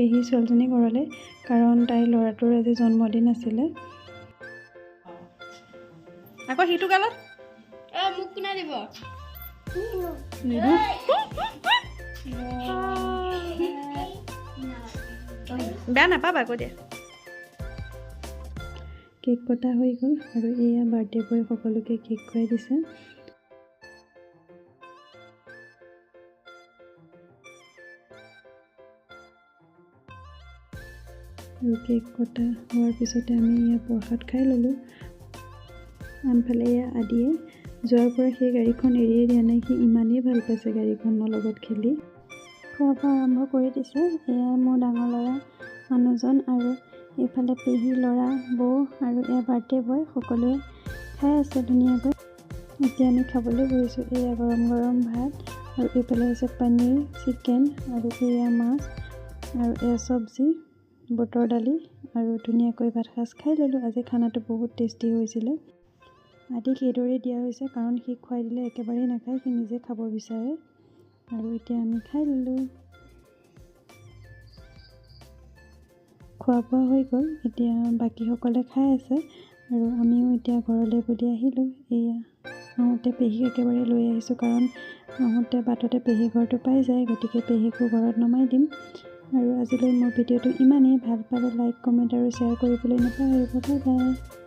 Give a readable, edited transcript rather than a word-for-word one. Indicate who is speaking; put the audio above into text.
Speaker 1: পেহী ছোৱালীজনী ঘৰলৈ, কাৰণ তাইৰ ল'ৰাটোৰ আজি জন্মদিন আছিলে। আকৌ সিটো গালত
Speaker 2: মোক কোনে দিব?
Speaker 1: বেয়া নাপাবা আকৌ দিয়া। কেক কটা হৈ গ'ল আৰু এয়া বাৰ্থডে বয় সকলোকে কেক খুৱাই দিছে। আৰু কেক কটা হোৱাৰ পিছতে আমি এয়া প্ৰসাদ খাই ল'লোঁ। আনফালে এয়া আদিয়ে যোৱাৰ পৰা সেই গাড়ীখন এৰিয়ে দিয়া নাই, সি ইমানেই ভাল পাইছে গাড়ীখনৰ লগত খেলি। খোৱা বোৱা আৰম্ভ কৰি দিছে। এয়া মোৰ ডাঙৰ ল'ৰা মানুহজন আৰু এইফালে পেহী ল'ৰা বৌ আৰু এয়া বাৰ্থডে বয় সকলোৱে খাই আছে ধুনীয়াকৈ। এতিয়া আমি খাবলৈ বহিছোঁ। এয়া গৰম গৰম ভাত আৰু এইফালে হৈছে পনীৰ চিকেন আৰু এয়া মাছ আৰু এয়া চব্জি বুটৰ দালি আৰু ধুনীয়াকৈ ভাত সাজ খাই ল'লোঁ। আজি খানাটো বহুত টেষ্টি হৈছিলে। আদিক এইদৰে দিয়া হৈছে কাৰণ সি খুৱাই দিলে একেবাৰেই নাখায়, সি নিজে খাব বিচাৰে। আৰু এতিয়া আমি খাই ল'লোঁ। খোৱা বোৱা হৈ গ'ল। এতিয়া বাকীসকলে খাই আছে আৰু আমিও এতিয়া ঘৰলৈ বুলি আহিলোঁ। এয়া আহোঁতে পেহীক একেবাৰে লৈ আহিছোঁ, কাৰণ আহোঁতে বাটতে পেহী ঘৰটো পাই যায়, গতিকে পেহীকো ঘৰত নমাই দিম। আৰু আজিলৈ মোৰ ভিডিঅ'টো ইমানেই। ভাল পালে লাইক কমেণ্ট আৰু শ্বেয়াৰ কৰিবলৈ নাপাহৰিব। Bye bye.